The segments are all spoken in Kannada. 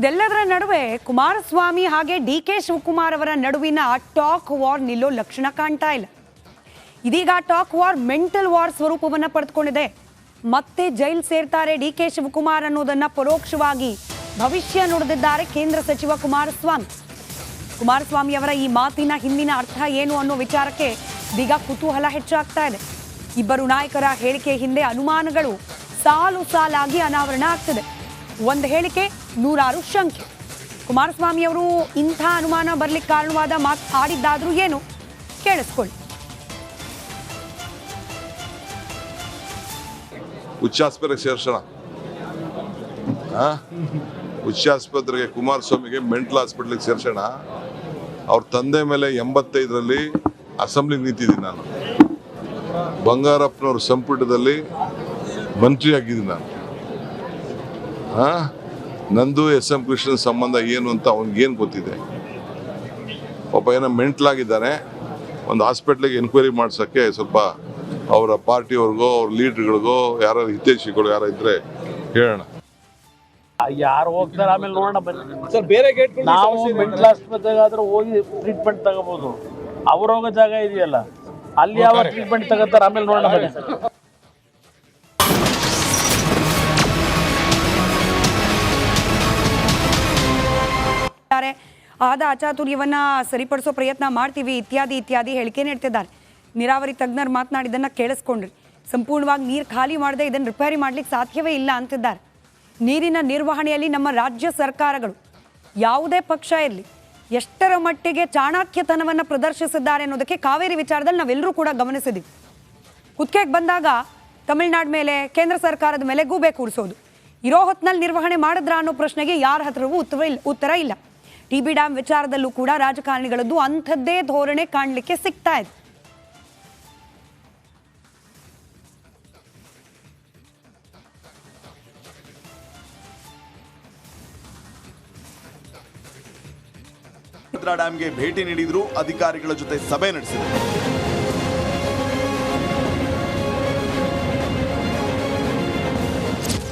ಇದೆಲ್ಲದರ ನಡುವೆ ಕುಮಾರಸ್ವಾಮಿ ಹಾಗೆ ಡಿ.ಕೆ. ಶಿವಕುಮಾರ್ ಅವರ ನಡುವಿನ ಟಾಕ್ ವಾರ್ ನಿಲ್ಲೋ ಲಕ್ಷಣ ಕಾಣ್ತಾ ಇಲ್ಲ. ಇದೀಗ ಟಾಕ್ ವಾರ್ ಮೆಂಟಲ್ ವಾರ್ ಸ್ವರೂಪವನ್ನು ಪಡೆದುಕೊಂಡಿದೆ. ಮತ್ತೆ ಜೈಲ್ ಸೇರ್ತಾರೆ ಡಿ.ಕೆ. ಶಿವಕುಮಾರ್ ಅನ್ನೋದನ್ನ ಪರೋಕ್ಷವಾಗಿ ಭವಿಷ್ಯ ನುಡಿದಿದ್ದಾರೆ ಕೇಂದ್ರ ಸಚಿವ ಕುಮಾರಸ್ವಾಮಿ. ಕುಮಾರಸ್ವಾಮಿ ಅವರ ಈ ಮಾತಿನ ಹಿಂದಿನ ಅರ್ಥ ಏನು ಅನ್ನೋ ವಿಚಾರಕ್ಕೆ ಇದೀಗ ಕುತೂಹಲ ಹೆಚ್ಚಾಗ್ತಾ ಇದೆ. ಇಬ್ಬರು ನಾಯಕರ ಹೇಳಿಕೆ ಹಿಂದೆ ಅನುಮಾನಗಳು ಸಾಲು ಸಾಲಾಗಿ ಅನಾವರಣ ಆಗ್ತಿದೆ. ಒಂದು ಹೇಳಿಕೆ ನೂರಾರು ಶಂಕೆ. ಕುಮಾರಸ್ವಾಮಿ ಅವರು ಇಂಥ ಅನುಮಾನ ಬರ್ಲಿಕ್ಕೆ ಕಾರಣವಾದ ಮಾತು ಆಡಿದ್ದಾದ್ರೂ ಏನು ಕೇಳಿಸ್ಕೊಳ್ಳಿ. ಉಚ್ಚಾಸ್ಪತ್ರೆಗೆ ಸೇರ್ಸೋಣ. ಉಚ್ಚಾಸ್ಪತ್ರೆಗೆ ಕುಮಾರಸ್ವಾಮಿಗೆ ಮೆಂಟಲ್ ಹಾಸ್ಪಿಟ್ಲಿಗೆ ಸೇರ್ಸೋಣ. ಅವ್ರ ತಂದೆ ಮೇಲೆ 85ರಲ್ಲಿ ಅಸೆಂಬ್ಲಿ ನಿಂತಿದ್ದೀನಿ ನಾನು. ಬಂಗಾರಪ್ಪನವ್ರ ಸಂಪುಟದಲ್ಲಿ ಮಂತ್ರಿ ಆಗಿದ್ದೀನಿ ನಾನು. ನಂದು ಎಸ್.ಎಂ. ಕೃಷ್ಣನ್ ಸಂಬಂಧ ಏನು ಅಂತ ಅವ್ನಿಗೇನು ಗೊತ್ತಿದೆ? ಪಾಪ ಏನೋ ಮೆಂಟಲ್ ಆಗಿದ್ದಾನೆ. ಒಂದು ಹಾಸ್ಪಿಟ್ಲಿಗೆ ಎನ್ಕ್ವೈರಿ ಮಾಡ್ಸೋಕ್ಕೆ ಸ್ವಲ್ಪ ಅವರ ಪಾರ್ಟಿಯವ್ರಿಗೋ ಅವ್ರ ಲೀಡರ್ಗಳಿಗೋ ಯಾರು ಹಿತೈಷಿಗಳು ಯಾರು ಇದ್ರೆ ಹೇಳೋಣ. ಯಾರು ಹೋಗ್ತಾರೆ ಆಮೇಲೆ ನೋಡೋಣ ಬನ್ನಿ ಸರ್. ಬೇರೆ ಗೇಟ್ ನಾವು ಮೆಂಟಲ್ ಆಸ್ಪತ್ರೆಗಾದ್ರೂ ಹೋಗಿ ಟ್ರೀಟ್ಮೆಂಟ್ ತಗೋಬಹುದು. ಅವ್ರು ಹೋಗೋ ಜಾಗ ಇದೆಯಲ್ಲ, ಅಲ್ಲಿ ಯಾವ ಟ್ರೀಟ್ಮೆಂಟ್ ತಗೋತಾರೆ ಆಮೇಲೆ ನೋಡೋಣ ಬನ್ನಿ. ಆದ ಅಚಾತುರ್ಯವನ್ನ ಸರಿಪಡಿಸೋ ಪ್ರಯತ್ನ ಮಾಡ್ತೀವಿ ಇತ್ಯಾದಿ ಇತ್ಯಾದಿ ಹೇಳಿಕೆ ನೀಡ್ತಿದ್ದಾರೆ. ನೀರಾವರಿ ತಜ್ಞರು ಮಾತನಾಡಿದ್ದನ್ನ ಕೇಳಿಸ್ಕೊಂಡ್ರಿ. ಸಂಪೂರ್ಣವಾಗಿ ನೀರು ಖಾಲಿ ಮಾಡದೆ ಇದನ್ನು ರಿಪೇರಿ ಮಾಡ್ಲಿಕ್ಕೆ ಸಾಧ್ಯವೇ ಇಲ್ಲ ಅಂತಿದ್ದಾರೆ. ನೀರಿನ ನಿರ್ವಹಣೆಯಲ್ಲಿ ನಮ್ಮ ರಾಜ್ಯ ಸರ್ಕಾರಗಳು ಯಾವುದೇ ಪಕ್ಷ ಇರಲಿ ಎಷ್ಟರ ಮಟ್ಟಿಗೆ ಚಾಣಾಕ್ಯತನವನ್ನು ಪ್ರದರ್ಶಿಸಿದ್ದಾರೆ ಅನ್ನೋದಕ್ಕೆ ಕಾವೇರಿ ವಿಚಾರದಲ್ಲಿ ನಾವೆಲ್ಲರೂ ಕೂಡ ಗಮನಿಸಿದ್ದೀವಿ. ಕುತ್ತಿಗೆಗೆ ಬಂದಾಗ ತಮಿಳುನಾಡು ಮೇಲೆ ಕೇಂದ್ರ ಸರ್ಕಾರದ ಮೇಲೆ ಗೂಬೆ ಕೂರಿಸೋದು, ಇರೋ ಹೊತ್ತಿನಲ್ಲಿ ನಿರ್ವಹಣೆ ಮಾಡಿದ್ರ ಅನ್ನೋ ಪ್ರಶ್ನೆಗೆ ಯಾರ ಹತ್ರವೂ ಉತ್ತರ ಇಲ್ಲ. ಟಿ.ಬಿ. ಡ್ಯಾಮ್ ವಿಚಾರದಲ್ಲೂ ಕೂಡ ರಾಜಕಾರಣಿಗಳದ್ದು ಅಂಥದ್ದೇ ಧೋರಣೆ ಕಾಣಲಿಕ್ಕೆ ಸಿಗ್ತಾ ಇದೆ. ಡ್ಯಾಂಗೆ ಭೇಟಿ ನೀಡಿದ್ರು, ಅಧಿಕಾರಿಗಳ ಜೊತೆ ಸಭೆ ನಡೆಸಿದರು.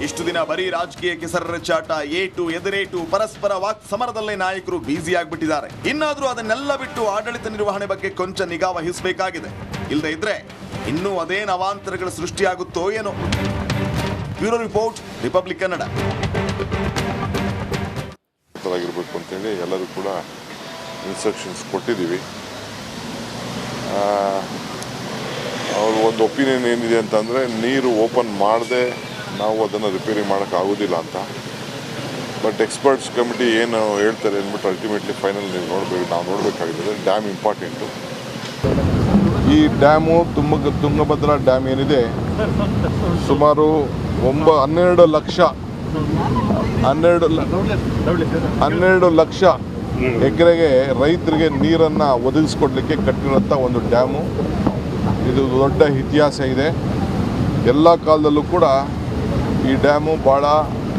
ಇಷ್ಟು ದಿನ ಬರೀ ರಾಜಕೀಯ ಕೆಸರಚಾಟ, ಏಟು ಎದುರೇಟು, ಪರಸ್ಪರ ವಾಕ್ ಸಮರದಲ್ಲೇ ನಾಯಕರು ಬ್ಯುಸಿ ಆಗಿಬಿಟ್ಟಿದ್ದಾರೆ. ಇನ್ನಾದ್ರೂ ಅದನ್ನೆಲ್ಲ ಬಿಟ್ಟು ಆಡಳಿತ ನಿರ್ವಹಣೆ ಬಗ್ಗೆ ಕೊಂಚ ನಿಗಾ ವಹಿಸಬೇಕಾಗಿದೆ. ಇಲ್ಲದೆ ಇದ್ರೆ ಇನ್ನೂ ಅದೇ ಅವಾಂತರಗಳ ಸೃಷ್ಟಿಯಾಗುತ್ತೋ ಏನೋ. Bureau report, republic Kannada. ಆಗಿರ್ಬೇಕು ಅಂತೇಳಿ ಎಲ್ಲರೂ ಕೂಡ ಇನ್ಸ್ಟ್ರಕ್ಷನ್ಸ್ ಕೊಟ್ಟಿದ್ದೀವಿ. ಅವ್ರ ಒಂದು ಒಪಿನಿಯನ್ ಏನಿದೆ ಅಂತಂದರೆ, ನೀರು ಓಪನ್ ಮಾಡದೆ ನಾವು ಅದನ್ನು ರಿಪೇರಿ ಮಾಡೋಕ್ಕಾಗೋದಿಲ್ಲ ಅಂತ. ಬಟ್ ಎಕ್ಸ್ಪರ್ಟ್ಸ್ ಕಮಿಟಿ ಏನು ಹೇಳ್ತಾರೆ ಅಂದ್ಬಿಟ್ಟು ಅಲ್ಟಿಮೇಟ್ಲಿ ಫೈನಲ್ ನಾವು ನೋಡಬೇಕಾಗಿದೆ. Dam important. ಈ ಡ್ಯಾಮು ತುಂಗಭದ್ರಾ ಡ್ಯಾಮ್ ಏನಿದೆ ಸುಮಾರು 12 ಲಕ್ಷ ಎಕರೆಗೆ ರೈತರಿಗೆ ನೀರನ್ನು ಒದಗಿಸ್ಕೊಡ್ಲಿಕ್ಕೆ ಕಟ್ಟಿರೋಂಥ ಒಂದು ಡ್ಯಾಮು. ಇದು ದೊಡ್ಡ ಇತಿಹಾಸ ಇದೆ. ಎಲ್ಲ ಕಾಲದಲ್ಲೂ ಕೂಡ ಈ ಡ್ಯಾಮು ಭಾಳ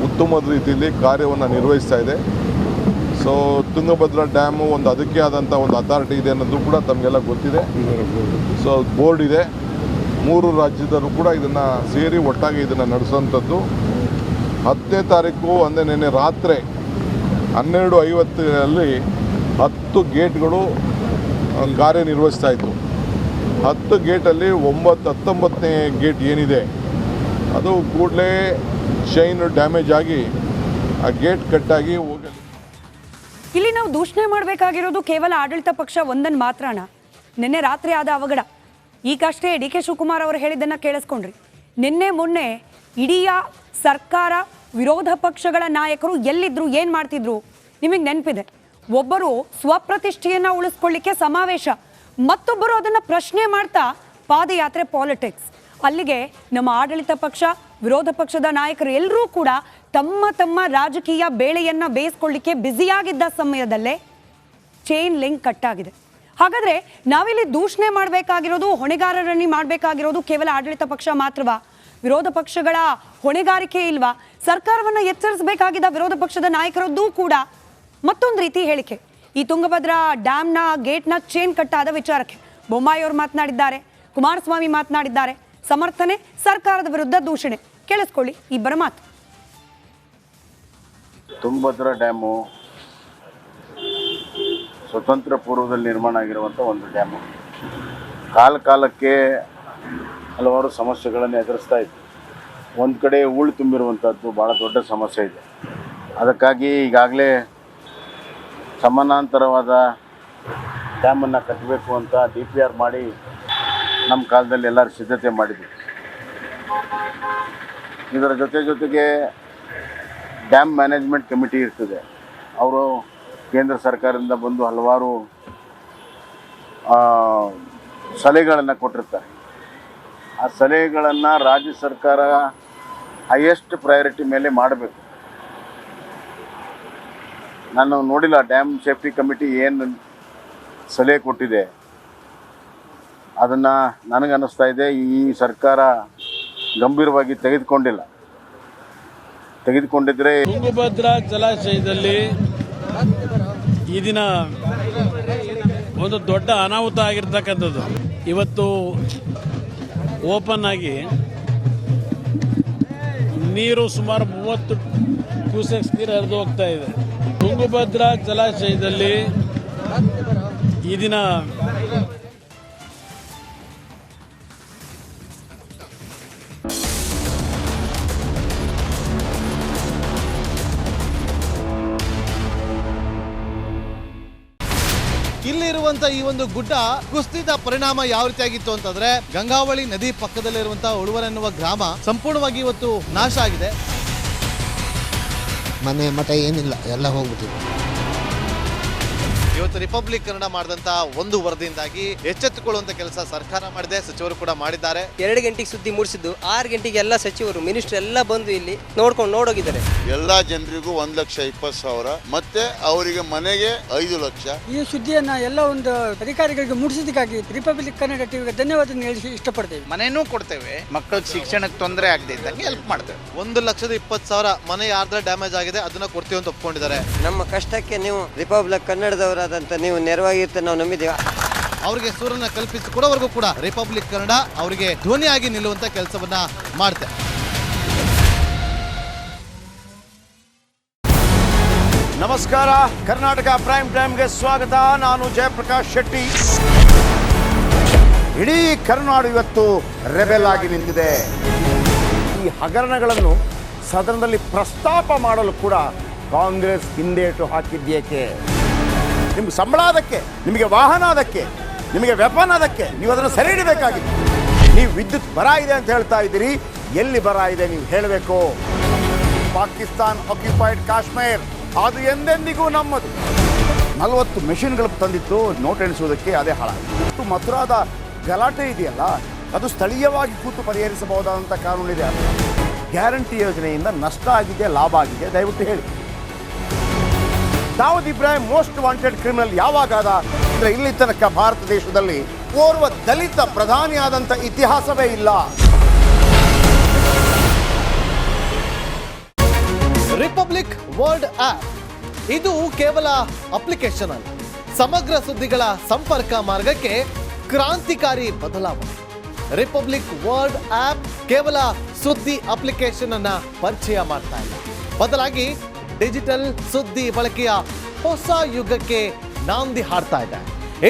ಉತ್ತಮವಾದ ರೀತಿಯಲ್ಲಿ ಕಾರ್ಯವನ್ನು ನಿರ್ವಹಿಸ್ತಾ ಇದೆ. ಸೊ ತುಂಗಭದ್ರಾ ಡ್ಯಾಮು ಒಂದು ಅದಕ್ಕೆ ಆದಂಥ ಒಂದು ಅಥಾರಿಟಿ ಇದೆ ಅನ್ನೋದು ಕೂಡ ತಮಗೆಲ್ಲ ಗೊತ್ತಿದೆ. ಸೊ ಬೋರ್ಡ್ ಇದೆ. 3 ರಾಜ್ಯದಲ್ಲೂ ಕೂಡ ಇದನ್ನು ಸೇರಿ ಒಟ್ಟಾಗಿ ಇದನ್ನು ನಡೆಸೋಂಥದ್ದು. 10ನೇ ತಾರೀಕು ಅಂದರೆ ನಿನ್ನೆ ರಾತ್ರಿ 12:50ರಲ್ಲಿ 10 ಗೇಟ್ಗಳು ಕಾರ್ಯನಿರ್ವಹಿಸ್ತಾ ಇತ್ತು. 10 ಗೇಟಲ್ಲಿ 19ನೇ ಗೇಟ್ ಏನಿದೆ ಅದು ಕೂಡಲೇ ಚೈನ್ ಡ್ಯಾಮೇಜ್ ಆಗಿ ಆ ಗೇಟ್ ಕಟ್ಟಾಗಿ ಹೋಗಲಿ. ಇಲ್ಲಿ ನಾವು ದೂಷಣೆ ಮಾಡಬೇಕಾಗಿರೋದು ಕೇವಲ ಆಡಳಿತ ಪಕ್ಷ ಒಂದನ್ನು ಮಾತ್ರನ. ನಿನ್ನೆ ರಾತ್ರಿ ಆದ ಅವಘಡ. ಈಗಷ್ಟೇ ಡಿ.ಕೆ. ಶಿವಕುಮಾರ್ ಅವರು ಹೇಳಿದ್ದನ್ನು ಕೇಳಿಸ್ಕೊಂಡ್ರಿ. ನಿನ್ನೆ ಮೊನ್ನೆ ಇಡೀ ಸರ್ಕಾರ ವಿರೋಧ ಪಕ್ಷಗಳ ನಾಯಕರು ಎಲ್ಲಿದ್ರು, ಏನು ಮಾಡ್ತಿದ್ರು ನಿಮಗೆ ನೆನಪಿದೆ. ಒಬ್ಬರು ಸ್ವಪ್ರತಿಷ್ಠೆಯನ್ನು ಉಳಿಸ್ಕೊಳ್ಳಿಕ್ಕೆ ಸಮಾವೇಶ, ಮತ್ತೊಬ್ಬರು ಅದನ್ನು ಪ್ರಶ್ನೆ ಮಾಡ್ತಾ ಪಾದಯಾತ್ರೆ, ಪಾಲಿಟಿಕ್ಸ್. ಅಲ್ಲಿಗೆ ನಮ್ಮ ಆಡಳಿತ ಪಕ್ಷ ವಿರೋಧ ಪಕ್ಷದ ನಾಯಕರು ಎಲ್ಲರೂ ಕೂಡ ತಮ್ಮ ತಮ್ಮ ರಾಜಕೀಯ ಬೇಳೆಯನ್ನು ಬೇಯಿಸ್ಕೊಳ್ಳಿಕ್ಕೆ ಬ್ಯುಸಿಯಾಗಿದ್ದ ಸಮಯದಲ್ಲೇ ಚೈನ್ ಲಿಂಕ್ ಕಟ್ಟಾಗಿದೆ. ಹಾಗಾದರೆ ನಾವಿಲ್ಲಿ ದೂಷಣೆ ಮಾಡಬೇಕಾಗಿರೋದು, ಹೊಣೆಗಾರರನ್ನು ಮಾಡಬೇಕಾಗಿರೋದು ಕೇವಲ ಆಡಳಿತ ಪಕ್ಷ ಮಾತ್ರವಾ? ವಿರೋಧ ಪಕ್ಷಗಳ ಹೊಣೆಗಾರಿಕೆ ಇಲ್ವಾ? ಸರ್ಕಾರವನ್ನು ಎಚ್ಚರಿಸಬೇಕಾಗಿದ್ದ ವಿರೋಧ ಪಕ್ಷದ ನಾಯಕರದ್ದು ಕೂಡ ಮತ್ತೊಂದು ರೀತಿ ಹೇಳಿಕೆ. ಈ ತುಂಗಭದ್ರಾ ಡ್ಯಾಮ್ನ ಗೇಟ್ನ ಚೈನ್ ಕಟ್ಟಾದ ವಿಚಾರಕ್ಕೆ ಬೊಮ್ಮಾಯಿ ಅವರು ಮಾತನಾಡಿದ್ದಾರೆ, ಕುಮಾರಸ್ವಾಮಿ ಮಾತನಾಡಿದ್ದಾರೆ. ಸಮರ್ಥನೆ, ಸರ್ಕಾರದ ವಿರುದ್ಧ ದೂಷಣೆ. ಕೇಳಿಸ್ಕೊಳ್ಳಿ ಇಬ್ಬರ ಮಾತು. ತುಂಗಭದ್ರಾ ಡ್ಯಾಮು ಸ್ವತಂತ್ರ ಪೂರ್ವದಲ್ಲಿ ನಿರ್ಮಾಣ ಆಗಿರುವಂಥ ಒಂದು ಡ್ಯಾಮು. ಕಾಲಕ್ಕೆ ಹಲವಾರು ಸಮಸ್ಯೆಗಳನ್ನು ಎದುರಿಸ್ತಾ ಇತ್ತು. ಒಂದು ಕಡೆ ಹೂಳು ತುಂಬಿರುವಂಥದ್ದು ಭಾಳ ದೊಡ್ಡ ಸಮಸ್ಯೆ ಇದೆ. ಅದಕ್ಕಾಗಿ ಈಗಾಗಲೇ ಸಮಾನಾಂತರವಾದ ಡ್ಯಾಮನ್ನು ಕಟ್ಟಬೇಕು ಅಂತ DPR ಮಾಡಿ ನಮ್ಮ ಕಾಲದಲ್ಲಿ ಎಲ್ಲರೂ ಸಿದ್ಧತೆ ಮಾಡಿದ್ವಿ. ಇದರ ಜೊತೆಗೆ ಡ್ಯಾಮ್ ಮ್ಯಾನೇಜ್ಮೆಂಟ್ ಕಮಿಟಿ ಇರ್ತದೆ. ಅವರು ಕೇಂದ್ರ ಸರ್ಕಾರದಿಂದ ಬಂದು ಹಲವಾರು ಸಲಹೆಗಳನ್ನು ಕೊಟ್ಟಿರ್ತಾರೆ. ಆ ಸಲಹೆಗಳನ್ನು ರಾಜ್ಯ ಸರ್ಕಾರ ಹೈಯೆಸ್ಟ್ ಪ್ರಯಾರಿಟಿ ಮೇಲೆ ಮಾಡಬೇಕು. ನಾನು ನೋಡಿಲ್ಲ ಡ್ಯಾಮ್ ಸೇಫ್ಟಿ ಕಮಿಟಿ ಏನು ಸಲಹೆ ಕೊಟ್ಟಿದೆ. ಅದನ್ನು ನನಗನ್ನಿಸ್ತಾ ಇದೆ ಈ ಸರ್ಕಾರ ಗಂಭೀರವಾಗಿ ತೆಗೆದುಕೊಂಡಿದ್ರೆ ತುಂಗಭದ್ರಾ ಜಲಾಶಯದಲ್ಲಿ ಈ ದಿನ ಒಂದು ದೊಡ್ಡ ಅನಾಹುತ ಆಗಿರ್ತಕ್ಕಂಥದ್ದು. ಇವತ್ತು ಓಪನ್ ಆಗಿ ನೀರು ಸುಮಾರು 30 ಕ್ಯೂಸೆಕ್ಸ್ ನೀರು ಹರಿದು ಹೋಗ್ತಾ ಇದೆ. ತುಂಗಭದ್ರಾ ಜಲಾಶಯದಲ್ಲಿ ಈ ದಿನ ಇಲ್ಲಿರುವಂತ ಈ ಒಂದು ಗುಡ್ಡ ಕುಸಿದ ಪರಿಣಾಮ ಯಾವ ರೀತಿಯಾಗಿತ್ತು ಅಂತಂದ್ರೆ ಗಂಗಾವಳಿ ನದಿ ಪಕ್ಕದಲ್ಲಿರುವಂತಹ ಉಳುವರ್ ಎನ್ನುವ ಗ್ರಾಮ ಸಂಪೂರ್ಣವಾಗಿ ಇವತ್ತು ನಾಶ ಆಗಿದೆ. ಮನೆ ಮಠ ಏನಿಲ್ಲ, ಎಲ್ಲ ಹೋಗ್ಬಿಟ್ಟಿದೆ. ಇವತ್ತು ರಿಪಬ್ಲಿಕ್ ಕನ್ನಡ ಮಾಡಿದಂತಹ ಒಂದು ವರದಿಯಿಂದಾಗಿ ಎಚ್ಚೆತ್ತುಕೊಳ್ಳುವಂತ ಕೆಲಸ ಸರ್ಕಾರ ಮಾಡಿದೆ, ಸಚಿವರು ಕೂಡ ಮಾಡಿದ್ದಾರೆ. 2 ಗಂಟೆಗೆ ಸುದ್ದಿ ಮೂಡಿಸಿದ್ದು 6 ಗಂಟೆಗೆ ಎಲ್ಲ ಸಚಿವರು ಮಿನಿಸ್ಟರ್ ಎಲ್ಲ ಬಂದು ಇಲ್ಲಿ ನೋಡೋಗಿದ್ದಾರೆ. ಎಲ್ಲ ಜನರಿಗೂ 1,20,000 ಮತ್ತೆ ಅವರಿಗೆ ಮನೆಗೆ 5 ಲಕ್ಷ. ಈ ಸುದ್ದಿಯನ್ನ ಎಲ್ಲ ಒಂದು ಅಧಿಕಾರಿಗಳಿಗೆ ಮೂಡಿಸಿದ್ದಕ್ಕಾಗಿ ರಿಪಬ್ಲಿಕ್ ಕನ್ನಡ ಟಿವಿಗೆ ಧನ್ಯವಾದ ಹೇಳಿ ಇಷ್ಟಪಡ್ತೇವೆ. ಮನೆನೂ ಕೊಡ್ತೇವೆ, ಮಕ್ಕಳ ಶಿಕ್ಷಣಕ್ಕೆ ತೊಂದರೆ ಆಗದೆ ಇದ್ದಂಗೆ ಹೆಲ್ಪ್ ಮಾಡ್ತೇವೆ. 1,20,000 ಮನೆ ಯಾರ್ದ್ರ ಡ್ಯಾಮೇಜ್ ಆಗಿದೆ ಅದನ್ನ ಕೊಡ್ತೀವಿ ಅಂತ ಒಪ್ಕೊಂಡಿದ್ದಾರೆ. ನಮ್ಮ ಕಷ್ಟಕ್ಕೆ ನೀವು ರಿಪಬ್ಲಿಕ್ ಕನ್ನಡದವರಾದಂತ ನೀವು ನೆರವಾಗಿರ್ತ ನಾವು ನಂಬಿದ್ದೇವೆ. ಅವರಿಗೆ ಸೂರನ್ನ ಕಲ್ಪಿಸಿಕೊಡೋವರೆಗೂ ಕೂಡ ರಿಪಬ್ಲಿಕ್ ಕನ್ನಡ ಅವರಿಗೆ ಧ್ವನಿಯಾಗಿ ನಿಲ್ಲುವಂತ ಕೆಲಸವನ್ನ ಮಾಡ್ತೇವೆ. ನಮಸ್ಕಾರ, ಕರ್ನಾಟಕ ಪ್ರೈಮ್ ಟೈಮ್ಗೆ ಸ್ವಾಗತ. ನಾನು ಜಯಪ್ರಕಾಶ್ ಶೆಟ್ಟಿ. ಇಡೀ ಕರ್ನಾಡು ಇವತ್ತು ರೆಬೆಲ್ ಆಗಿ ನಿಂತಿದೆ. ಈ ಹಗರಣಗಳನ್ನು ಸದನದಲ್ಲಿ ಪ್ರಸ್ತಾಪ ಮಾಡಲು ಕೂಡ ಕಾಂಗ್ರೆಸ್ ಹಿಂದೇಟು ಹಾಕಿದ್ದೇಕೆ? ನಿಮ್ಗೆ ಸಂಬಳ ಅದಕ್ಕೆ, ನಿಮಗೆ ವಾಹನ ಅದಕ್ಕೆ, ನಿಮಗೆ ವೆಪನ್ ಅದಕ್ಕೆ, ನೀವು ಅದನ್ನು ಸೆರೆ ಹಿಡಬೇಕಾಗಿತ್ತು. ನೀವು ವಿದ್ಯುತ್ ಬರ ಇದೆ ಅಂತ ಹೇಳ್ತಾ ಇದ್ದೀರಿ, ಎಲ್ಲಿ ಬರ ಇದೆ ನೀವು ಹೇಳಬೇಕು. ಪಾಕಿಸ್ತಾನ್ ಆಕ್ಯುಪೈಡ್ ಕಾಶ್ಮೀರ್ ಅದು ಎಂದೆಂದಿಗೂ ನಮ್ಮದು. 40 ಮೆಷಿನ್ಗಳು ತಂದಿತ್ತು ನೋಟ್ ಎಣಿಸುವುದಕ್ಕೆ, ಅದೇ ಹಾಳಾಯಿತು. ಮಥುರಾದ ಗಲಾಟೆ ಇದೆಯಲ್ಲ, ಅದು ಸ್ಥಳೀಯವಾಗಿ ಕೂತು ಪರಿಹರಿಸಬಹುದಾದಂಥ ಕಾನೂನಿದೆ. ಗ್ಯಾರಂಟಿ ಯೋಜನೆಯಿಂದ ನಷ್ಟ ಆಗಿದೆ, ಲಾಭ ಆಗಿದೆ, ದಯವಿಟ್ಟು ಹೇಳಿ. Dawood Ibrahim most wanted criminal ಯಾವಾಗಾದ ಅಂದರೆ ಇಲ್ಲಿ ತನಕ ಭಾರತ ದೇಶದಲ್ಲಿ ಓರ್ವ ದಲಿತ ಪ್ರಧಾನಿಯಾದಂಥ ಇತಿಹಾಸವೇ ಇಲ್ಲ. ರಿಪಬ್ಲಿಕ್ ವರ್ಲ್ಡ್ ಆಪ್ ಇದು ಕೇವಲ ಅಪ್ಲಿಕೇಶನ್ ಅಲ್ಲ, ಸಮಗ್ರ ಸುದ್ದಿಗಳ ಸಂಪರ್ಕ ಮಾರ್ಗಕ್ಕೆ ಕ್ರಾಂತಿಕಾರಿ ಬದಲಾವಣೆ. ರಿಪಬ್ಲಿಕ್ ವರ್ಲ್ಡ್ ಆಪ್ ಕೇವಲ ಸುದ್ದಿ ಅಪ್ಲಿಕೇಶನ್ ಅನ್ನ ಪರಿಚಯ ಮಾಡ್ತಾ ಇಲ್ಲ, ಬದಲಾಗಿ ಡಿಜಿಟಲ್ ಸುದ್ದಿ ಬಳಕೆಯ ಹೊಸ ಯುಗಕ್ಕೆ ನಾಂದಿ ಹಾಡ್ತಾ ಇದೆ.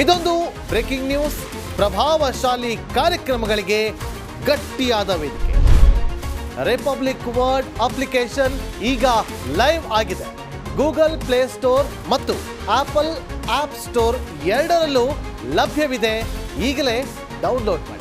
ಇದೊಂದು ಬ್ರೇಕಿಂಗ್ ನ್ಯೂಸ್, ಪ್ರಭಾವಶಾಲಿ ಕಾರ್ಯಕ್ರಮಗಳಿಗೆ ಗಟ್ಟಿಯಾದ ವೇದಿಕೆ. ರಿಪಬ್ಲಿಕ್ ವರ್ಲ್ಡ್ ಅಪ್ಲಿಕೇಶನ್ ಈಗ ಲೈವ್ ಆಗಿದೆ. ಗೂಗಲ್ ಪ್ಲೇ ಸ್ಟೋರ್ ಮತ್ತು ಆಪಲ್ ಆಪ್ ಸ್ಟೋರ್ ಎರಡರಲ್ಲೂ ಲಭ್ಯವಿದೆ. ಈಗಲೇ ಡೌನ್ಲೋಡ್ ಮಾಡಿ.